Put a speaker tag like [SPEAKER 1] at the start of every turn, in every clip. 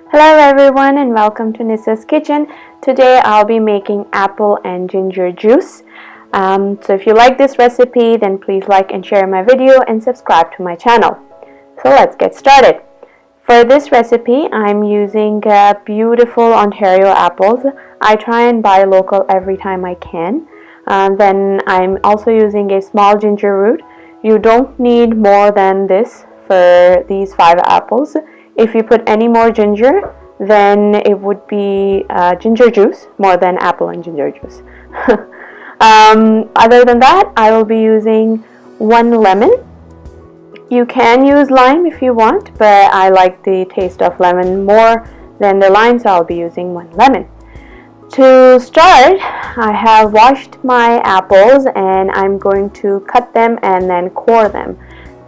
[SPEAKER 1] Hello everyone and welcome to Nissa's Kitchen. Today I'll be making apple and ginger juice. So if you like this recipe, then please like and share my video and subscribe to my channel. So let's get started. For this recipe, I'm using beautiful Ontario apples. I try and buy local every time I can. Then I'm also using a small ginger root. You don't need more than this for these 5 apples. If you put any more ginger, then it would be ginger juice more than apple and ginger juice. Other than that, I will be using 1 lemon. You can use lime if you want, but I like the taste of lemon more than the lime, so I'll be using 1 lemon. To start, I have washed my apples and I'm going to cut them and then core them.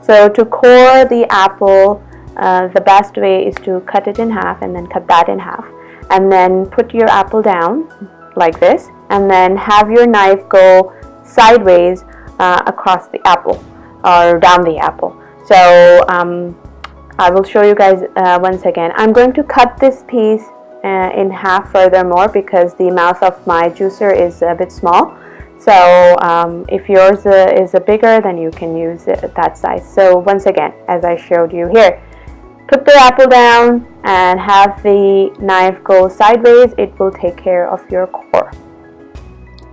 [SPEAKER 1] So to core the apple, the best way is to cut it in half and then cut that in half, and then put your apple down like this, and then have your knife go sideways across the apple or down the apple. So I will show you guys once again. I'm going to cut this piece in half furthermore because the mouth of my juicer is a bit small. So if yours is a bigger, then you can use it that size. So once again, as I showed you here, put the apple down and have the knife go sideways. It will take care of your core.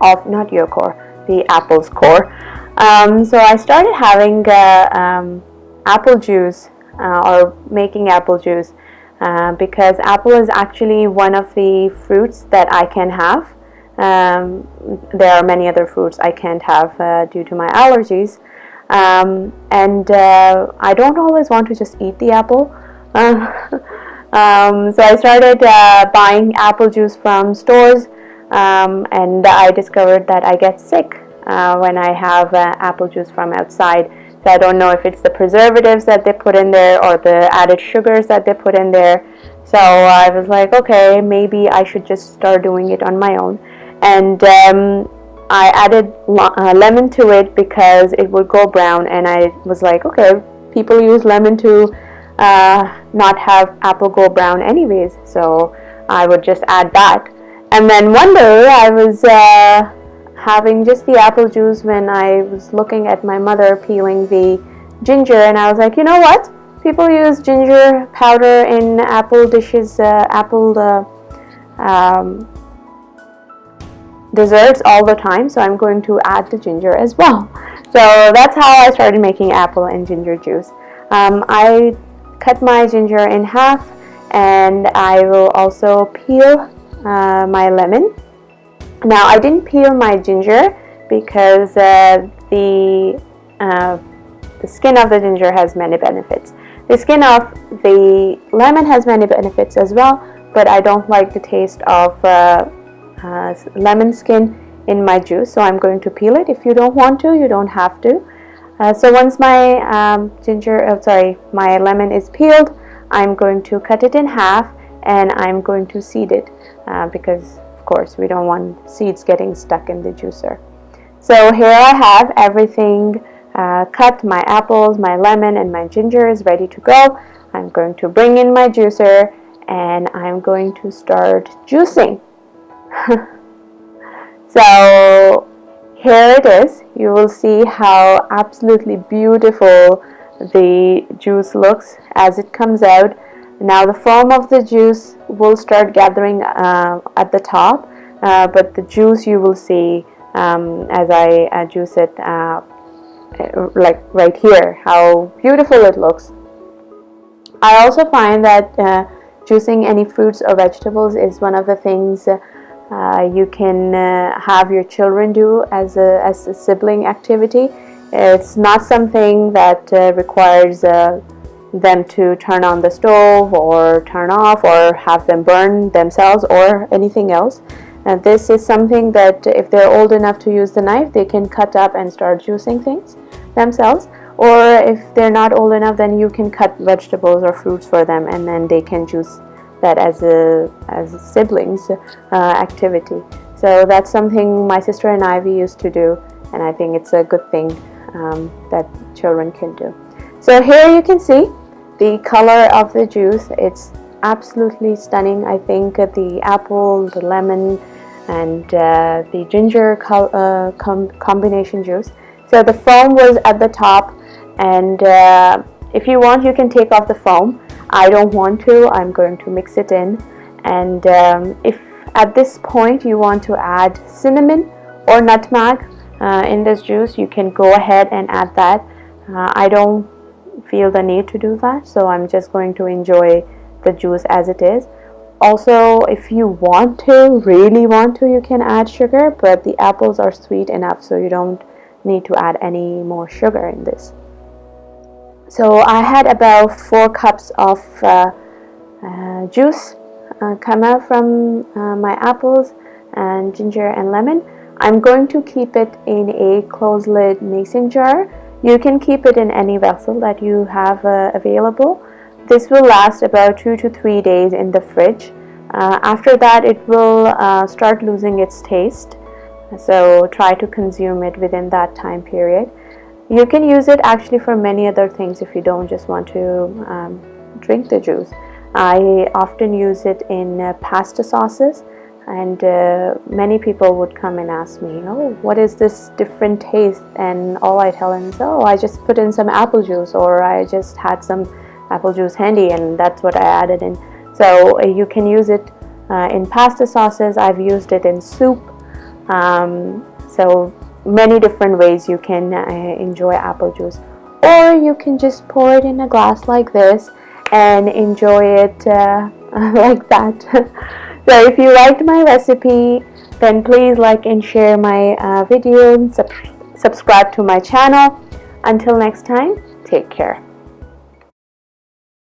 [SPEAKER 1] Not your core, the apple's core. So I started having apple juice or making apple juice because apple is actually one of the fruits that I can have. There are many other fruits I can't have due to my allergies. And I don't always want to just eat the apple. So I started buying apple juice from stores, and I discovered that I get sick when I have apple juice from outside. So I don't know if it's the preservatives that they put in there or the added sugars that they put in there. So I was like, okay, maybe I should just start doing it on my own. And I added lemon to it because it would go brown, and I was like, okay, people use lemon to not have apple go brown anyways, so I would just add that. And then one day I was having just the apple juice when I was looking at my mother peeling the ginger, and I was like, you know what, people use ginger powder in apple dishes, desserts all the time, so I'm going to add the ginger as well. So that's how I started making apple and ginger juice. I cut my ginger in half, and I will also peel my lemon. Now I didn't peel my ginger because the skin of the ginger has many benefits. The skin of the lemon has many benefits as well, but I don't like the taste of lemon skin in my juice, so I'm going to peel it. If you don't want to, you don't have to. So once my my lemon is peeled, I'm going to cut it in half and I'm going to seed it because of course we don't want seeds getting stuck in the juicer. So here I have everything cut. My apples, my lemon, and my ginger is ready to go. I'm going to bring in my juicer and I'm going to start juicing. So here it is. You will see how absolutely beautiful the juice looks as it comes out. Now the foam of the juice will start gathering at the top, but the juice you will see as I juice it, like right here, how beautiful it looks. I also find that juicing any fruits or vegetables is one of the things you can have your children do as a sibling activity. It's not something that requires them to turn on the stove or turn off or have them burn themselves or anything else. This is something that if they're old enough to use the knife, they can cut up and start juicing things themselves. Or if they're not old enough, then you can cut vegetables or fruits for them and then they can juice that as a siblings activity. So that's something my sister and I we used to do, and I think it's a good thing that children can do. So here you can see the color of the juice. It's absolutely stunning. I think the apple, the lemon, and the ginger combination juice. So the foam was at the top, and if you want, you can take off the foam. I don't want to. I'm going to mix it in, and if at this point you want to add cinnamon or nutmeg in this juice, you can go ahead and add that. I don't feel the need to do that, so I'm just going to enjoy the juice as it is. Also, if you want to, really want to, you can add sugar, but the apples are sweet enough, so you don't need to add any more sugar in this. So I had about 4 cups of juice come out from my apples and ginger and lemon. I'm going to keep it in a closed lid mason jar. You can keep it in any vessel that you have available. This will last about 2 to 3 days in the fridge. After that, it will start losing its taste, so try to consume it within that time period. You can use it actually for many other things if you don't just want to drink the juice. I often use it in pasta sauces, and many people would come and ask me, oh, what is this different taste? And all I tell them is, oh, I just put in some apple juice, or I just had some apple juice handy and that's what I added in. So you can use it in pasta sauces. I've used it in soup. So many different ways you can enjoy apple juice, or you can just pour it in a glass like this and enjoy it like that. So if you liked my recipe, then please like and share my video and subscribe to my channel. Until next time, take care.